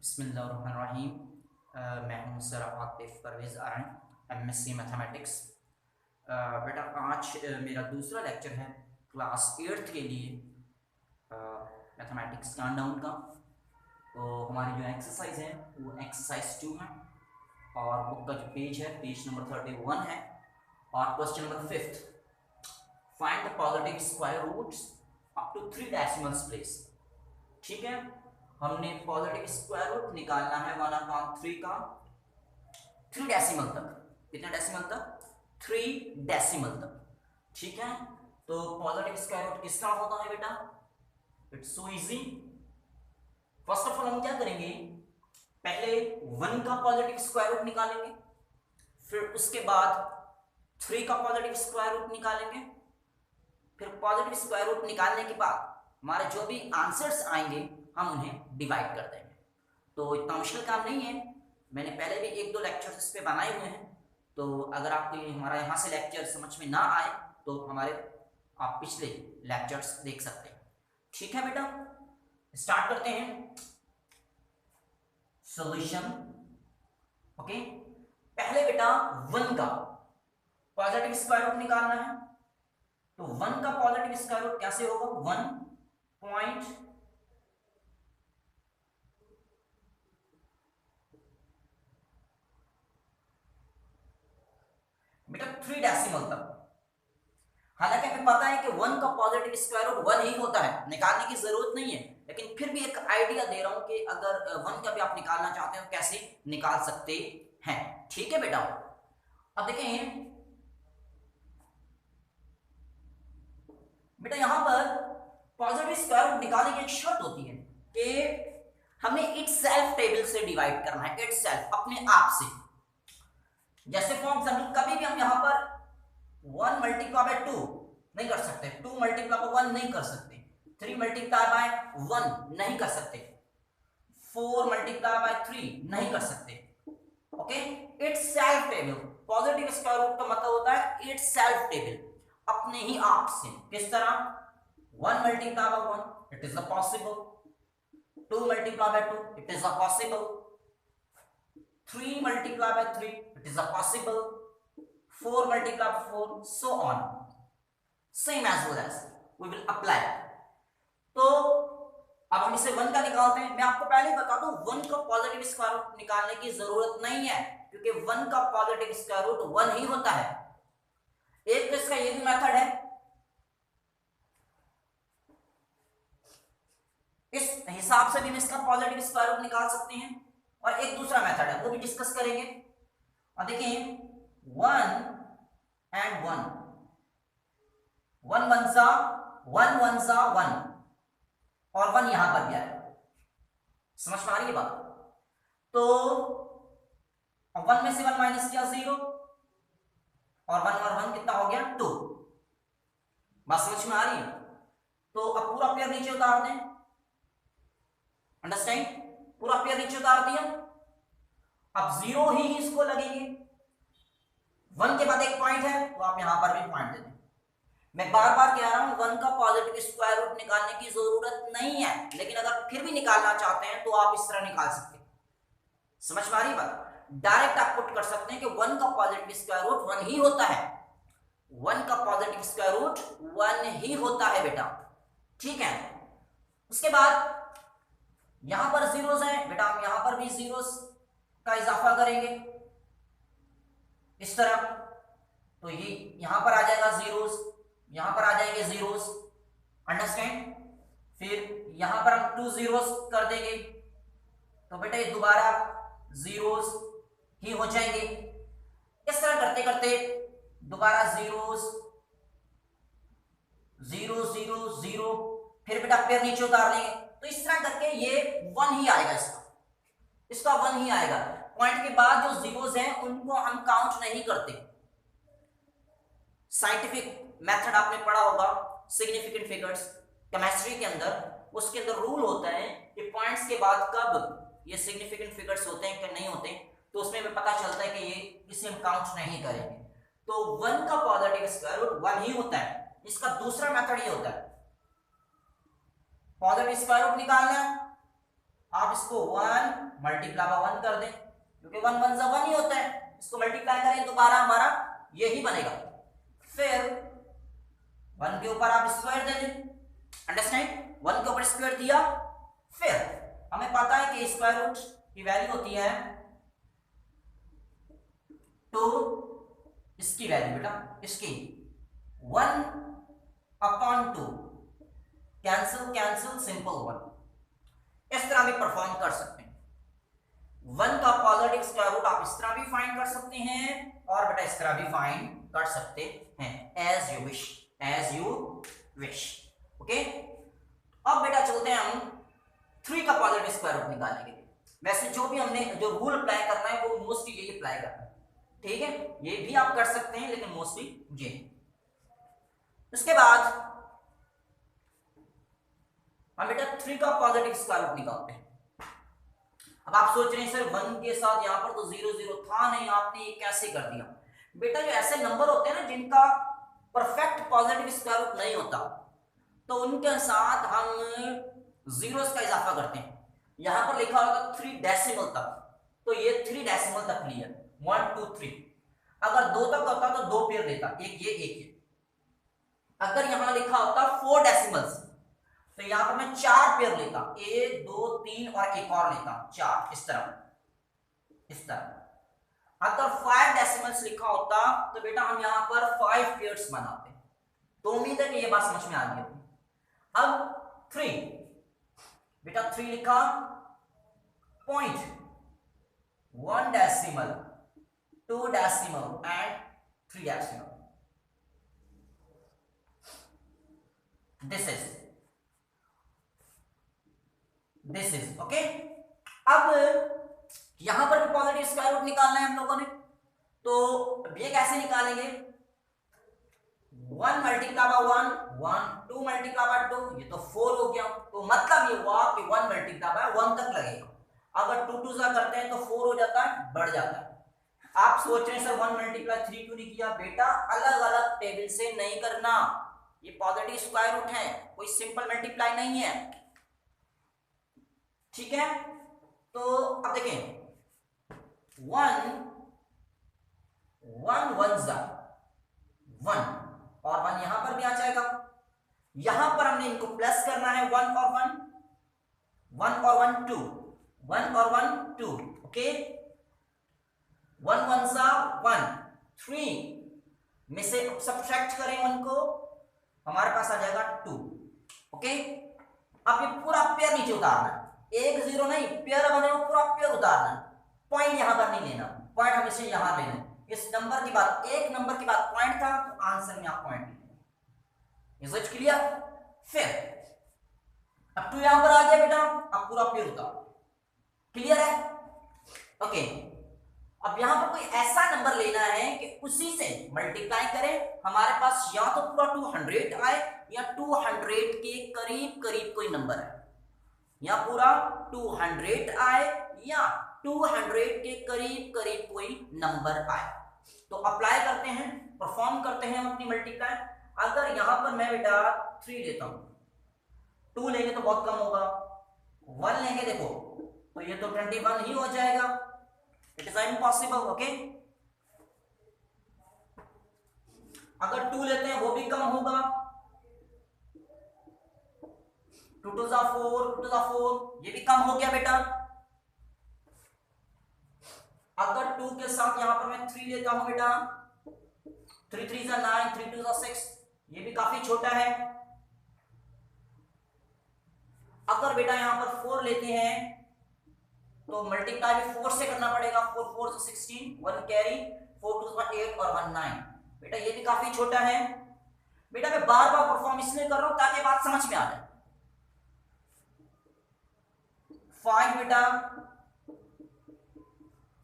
बिस्मिल्लाहिर्रहमानिर्रहीम। मैं हूँ sir Atif Parvez Aaron, MSc mathematics. बेटा आज मेरा दूसरा लेक्चर है क्लास 8th के लिए मैथमेटिक्स काउंटडाउन का। तो हमारी जो एक्सरसाइज है वो एक्सरसाइज 2 है और बुक का जो पेज है पेज नंबर 31 है और question number 5th, find the positive square roots up to 3 decimals place. ठीक है, हमने पॉजिटिव स्क्वायर रूट निकालना है 1/3 का 3 डेसिमल तक। कितने डेसिमल तक? 3 डेसिमल तक। ठीक है, तो पॉजिटिव स्क्वायर रूट किस तरह होता है बेटा? It's so easy. First of all हम क्या करेंगे, पहले 1 का पॉजिटिव स्क्वायर रूट निकालेंगे, फिर उसके बाद 3 का पॉजिटिव स्क्वायर रूट निकालेंगे, फिर पॉजिटिव स्क्वायर रूट निकालने के बाद हमारे जो भी आंसर्स आएंगे हम उन्हें डिवाइड कर देंगे। तो इतना मुश्किल काम नहीं है, मैंने पहले भी 1-2 लेक्चर्स इस पे बनाए हुए हैं। तो अगर आपको हमारा यहाँ से लेक्चर समझ में ना आए तो हमारे आप पिछले लेक्चर्स देख सकते हैं। ठीक है बेटा, स्टार्ट करते हैं सॉल्यूशन। ओके, पहले बेटा 1 का पॉजिटिव स्क्वायर रूट निकालना है। तो 1 का पॉजिटिव स्क्वायर रूट कैसे होगा? 1 पॉइंट बेटा 3 डेसिमल तक। हालांकि हमें पता है कि 1 का पॉजिटिव स्क्वायर रूट 1 ही होता है, निकालने की जरूरत नहीं है, लेकिन फिर भी एक आइडिया दे रहा हूं कि अगर 1 का भी आप निकालना चाहते हो कैसे निकाल सकते हैं। ठीक है बेटा, अब देखें बेटा यहां पर पॉजिटिव स्क्वायर रूट निकालने की एक शर्त होती है कि हमें इट सेल्फ टेबल से डिवाइड करना है, इट सेल्फ, अपने आप से। जैसे फॉर एग्जाम्पल कभी भी हम यहां पर 1 मल्टीप्लाई बाय 2 नहीं कर सकते, 2 मल्टीप्लाई बाय 1 नहीं कर सकते, 3 मल्टीप्लाई बाय 1 नहीं कर सकते, 4 मल्टीप्लाई बाय 3 नहीं कर सकते। Okay, itself table, positive square root का मतलब होता है इट सेल्फ टेबल, अपने ही आप से। किस तरह? 1 multiply by 1 it is a possible, 2 multiply by 2 it is a possible, 3 multiply by 3 it is a possible, 4 multiply by 4, so on, same as well as we will apply। तो अब हम इसे 1 का निकालते हैं। मैं आपको पहले ही बता दूं 1 का पॉजिटिव स्क्वायर रूट निकालने की जरूरत नहीं है, क्योंकि 1 का पॉजिटिव स्क्वायर रूट 1 ही होता है। एक तो इसका ये भी मेथड है, इस हिसाब से भी हम इसका पॉजिटिव स्क्वायर रूट निकाल सकते हैं, और एक दूसरा मेथड है वो भी डिस्कस करेंगे। और देखिए 1 and 1, 1 1 सा 1 1 सा 1 और 1 यहां पर भी आएगा। समझ में आ रही है बात? तो 1 में से 1 माइनस किया 0 और 1 और 1 कितना हो गया? 2। बात समझ में आ रही है? तो अब पूरा पेयर नीचे उतार दें, अंडरस्टैंड? पूरा पेयर नीचे उतार दिया, अब 0 ही इसको लगेंगे। 1 के बाद एक पॉइंट है तो आप यहां पर भी पॉइंट दे दें। मैं बार बार कह रहा हूं 1 का पॉजिटिव स्क्वायर रूट निकालने की जरूरत नहीं है, लेकिन अगर फिर भी निकालना चाहते हैं तो आप इस तरह निकाल सकते हैं। समझ में आ रही बात? डायरेक्ट आप पुट कर सकते हैं कि 1 का पॉजिटिव स्क्वायर रूट 1 ही होता है, 1 का पॉजिटिव स्क्वायर रूट 1 ही होता है बेटा। ठीक है, उसके बाद यहां पर जीरोस है बेटा, हम यहां पर भी जीरोस का इजाफा करेंगे इस तरह। तो ये यहां पर आ जाएगा जीरोस, यहां पर आ जाएंगे जीरोस, अंडरस्टैंड? फिर यहां पर हम 2 जीरोस कर देंगे तो बेटा ये दोबारा जीरोस ही हो जाएंगे। इस तरह करते करते दोबारा जीरोस, 0 0 0, फिर बेटा पेयर नीचे उतार लेंगे। तो इस तरह करके ये 1 ही आएगा, इसका 1 ही आएगा। पॉइंट के बाद जो जीरोस हैं उनको हम काउंट नहीं करते। साइंटिफिक मेथड आपने पढ़ा होगा, सिग्निफिकेंट फिगर्स केमिस्ट्री के अंदर, उसके अंदर रूल होता है कि पॉइंट्स के बाद कब ये सिग्निफिकेंट फिगर्स होते हैं कि नहीं होते, तो उसमें हमें पता चलता है कि ये इसे हम काउंट नहीं करेंगे। तो 1 का पॉजिटिव स्क्वायर रूट 1 ही होता है। इसका दूसरा मेथड ये होता है, पॉजिटिव स्क्वायर रूट निकालना है आप इसको 1 मल्टीप्लाई बाय 1 कर दें, क्योंकि 1 1 जा 1 ही होता है, इसको मल्टीप्लाई करें तो 12 हमारा यही बनेगा। फिर 1 के ऊपर आप स्क्वायर दे दें, अंडरस्टैंड, 1 के ऊपर स्क्वायर दिया, फिर हमें पता है कि स्क्वायर रूट की वैल्यू होती है 2, इसकी वैल्यू बेटा इसकी 1/2, कैंसिल कैंसिल सिंपल 1। इस तरह भी परफॉर्म कर सकते हैं। 1 का पॉजिटिव स्क्वायर रूट आप इस तरह भी फाइंड कर सकते हैं और बेटा इस तरह भी फाइंड कर सकते हैं, as you wish, as you wish. Okay, अब बेटा चलते हैं हम 3 का पॉजिटिव स्क्वायर रूट निकालने के लिए। वैसे जो भी हमने जो रूल अप्लाई करना है वो मोस्टली यही अप्लाई करना है, ठीक है, ये भी आप कर सकते हैं लेकिन मोस्टली ये। उसके बाद हम बेटा 3 का पॉजिटिव स्क्वायर रूट निकालते हैं। अब आप सोच रहे हैं सर 1 के साथ यहाँ पर तो 0 0 था नहीं, आपने ये कैसे कर दिया? बेटा जो ऐसे नंबर होते हैं ना जिनका परफेक्ट पॉजिटिव स्क्वायर रूट नहीं होता, तो उनके साथ हम जीरोस का इजाफा करते हैं। यहां पर लिखा होगा 3 डेसिमल तक, तो ये 3 डेसिमल तक लिया, 1 2 3। अगर 2 तक होता तो 2 पेयर लेता, एक ये एक ये। अगर यहां लिखा होता 4 डेसिमल्स, तो यहां पर मैं 4 पेयर लेता, 1 2 3 और एक और लेता 4, इस तरह इस तरह। अगर 5 डेसिमल्स लिखा होता तो बेटा हम यहां पर 5 पेयर्स बनाते। तो उम्मीद है कि ये बात समझ में आ गई होगी। अब 3 बेटा 3 लिखा, point, 1 decimal, 2 decimal and 3 decimal. This is okay. अब यहां पर भी पॉजिटिव स्क्वायर रूट निकालना है हम लोगों ने, तो ये कैसे निकालेंगे? 1 मल्टीप्लाई बाय 1 1, 2 मल्टीप्लाई बाय 2, ये तो 4 हो गया। तो मतलब ये हुआ कि 1 मल्टीप्लाई बाय 1 तक लगेगा। अगर 2 2 सा करते हैं तो 4 हो जाता है, बढ़ जाता है। आप सोच रहे हैं सर 1 मल्टीप्लाई 3 क्यों नहीं किया? बेटा अलग अलग टेबल से नहीं करना, ये पॉजिटिव स्क्वायर रूट है, कोई सिंपल मल्टीप्लाई नहीं है, ठीक है। तो अब देखें 1 1 1 जा 1 और 1 यहां पर भी आ जाएगा। यहां पर हमने इनको प्लस करना है, 1 और 1, 1 और 1 2, 1 और 1 2, ओके। 1 1 सा 1, 3 में से सब्ट्रैक्ट करें 1 को, हमारे पास आ जाएगा 2, ओके। अब ये पूरा पेयर नीचे उतारना है, 1 0 नहीं, पेयर बने हो पूरा पेयर उतारना है। पॉइंट यहां पर नहीं लेना, पॉइंट हमेशा यहां लेना। इस नंबर की बात, एक नंबर की बात पॉइंट था, तो आंसर में आप पॉइंट लेंगे। ये क्लियर? फिर अब 2 यहां पर आ गया बेटा, अब पूरा पेयर उतारो, क्लियर है? ओके। अब यहां पर कोई ऐसा नंबर लेना है कि उसी से मल्टीप्लाई करें, हमारे पास या तो पूरा 200 आए या 200 के करीब करीब कोई नंबर है, या पूरा 200 आए या 200 के करीब करीब कोई नंबर आए। तो अप्लाई करते हैं, परफॉर्म करते हैं हम अपनी मल्टीप्लाई। अगर यहां पर मैं बेटा 3 लेता हूं, 2 लेंगे तो बहुत कम होगा, 1 लेंगे देखो तो ये तो 21 ही हो जाएगा, इट इज इम्पॉसिबल, ओके। अगर 2 लेते हैं वो भी कम होगा, 2 2 जा 4, 2 जा 4, ये भी कम हो गया बेटा। अगर 2 के साथ यहां पर मैं 3 लेता हूं बेटा, 3 3 जा 9, 3 2 जा 6, ये भी काफी छोटा है। अगर बेटा यहां पर 4 लेते हैं तो मल्टीप्लाई भी 4 से करना पड़ेगा, 4 4 से 16, 1 कैरी, 4 2 जा 8 और 1 9, बेटा ये भी काफी छोटा है। बेटा मैं बार बार परफॉर्म इसलिए कर रहा हूं ताकि बात समझ में आ जाए। 5 बेटा,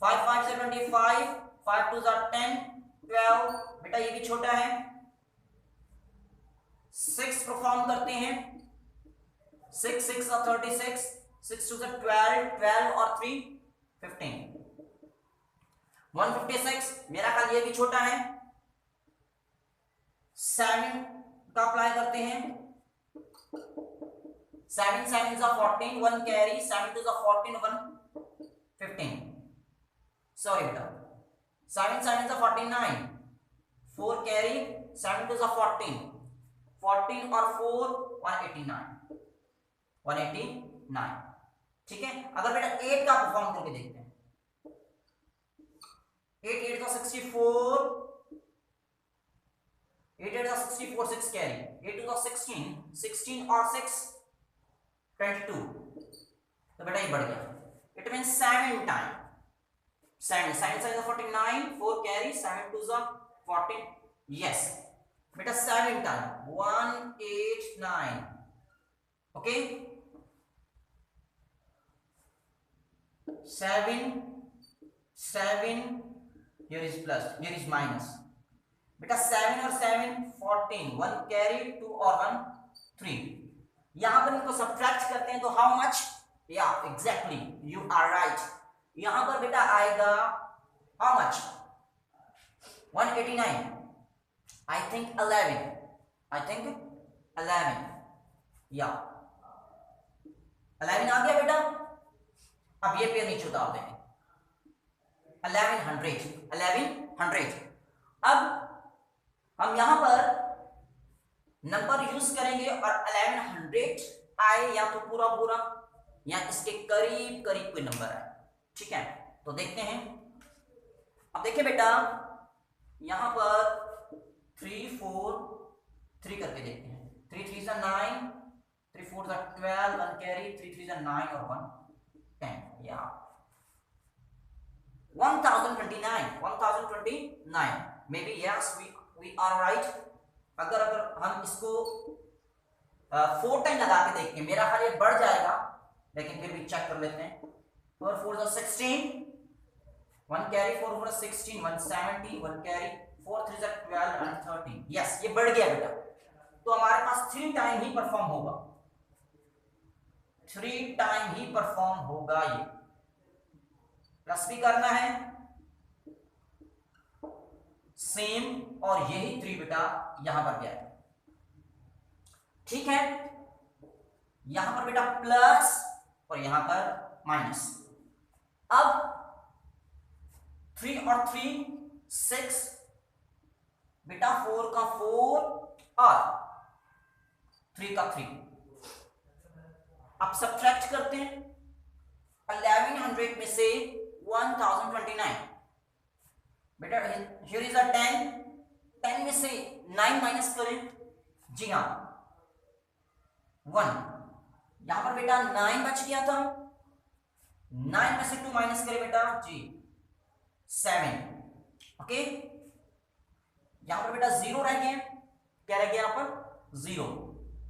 5 5 से 25, 5 2 जा 10, 12, बेटा ये भी छोटा है। 6 परफॉर्म करते हैं, 6 6 जा 36, 6 2 जा 12, 12 और 3 15, 156, मेरा ख्याल ये भी छोटा है। 7 का अप्लाई करते हैं, 7 7 is a 14, 1 carry, 7 2 is a 14, 1 15. Sorry बेटा, 7 7 is a 49, 4 carry, 7 2 is a 14, 14 और 4 189, 189. ठीक है, अगर बेटा 8 का परफॉर्म करके देखते हैं, 8 8 का 64, 8 8 का 64, 6 कैरी, 8 2 का 16, 16 और 6 22. तो बेटा ये बढ़ गया, it mean 7 time, 7 7 7 49, 4 carry, 7 2 14. Yes बेटा 7 time 189. Okay 7 7, here is plus, here is minus. बेटा 7 और 7 14, 1 कैरी, 2 और 1 3. यहां पर इनको सब्ट्रैक्ट करते हैं तो हाउ मच, या एग्जैक्टली यू आर राइट, यहां पर बेटा आएगा how much 189. I think 11, I think 11, या 11 आ गया बेटा. अब ये पेयर नीचे उतार देंगे, 1100. अब हम यहां पर नंबर यूज करेंगे और 1100 आए या तो पूरा पूरा या इसके करीब करीब कोई नंबर आए. ठीक है, तो देखते हैं. अब देखिए बेटा यहां पर 3 4 3 करके देखते हैं. 3 3 is 9, 3 4 is 12, 1 carry, 3 3 is 9 और 1 10. या 1029, may be yes we are right. अगर हम इसको 4 टाइम लगा के देखें, मेरा ख्याल ये बढ़ जाएगा, लेकिन फिर भी चेक कर लेते हैं. 4 4 is 16, 1 carry, 4 4 is 16, 1 70, 1 carry, 4 3 is 12 and 13. Yes ये बढ़ गया बेटा. तो हमारे पास 3 टाइम ही परफॉर्म होगा, 3 टाइम ही परफॉर्म होगा. ये प्लस भी करना है सेम, और यही 3 बेटा यहां पर गया. ठीक है, यहां पर बेटा प्लस और यहां पर माइनस. अब 3 और 3 6, बेटा 4 का 4 और 3 का 3. अब सब्ट्रैक्ट करते हैं 1100 में से 1029. बेटा here is a 10, 10 में से 9 माइनस करें. जी हाँ 1, यहां पर बेटा 9 बच गया था, 9 में से 2 माइनस करें बेटा जी 7. ओके यहां पर बेटा 0 रह गया. क्या रह गया यहां पर 0.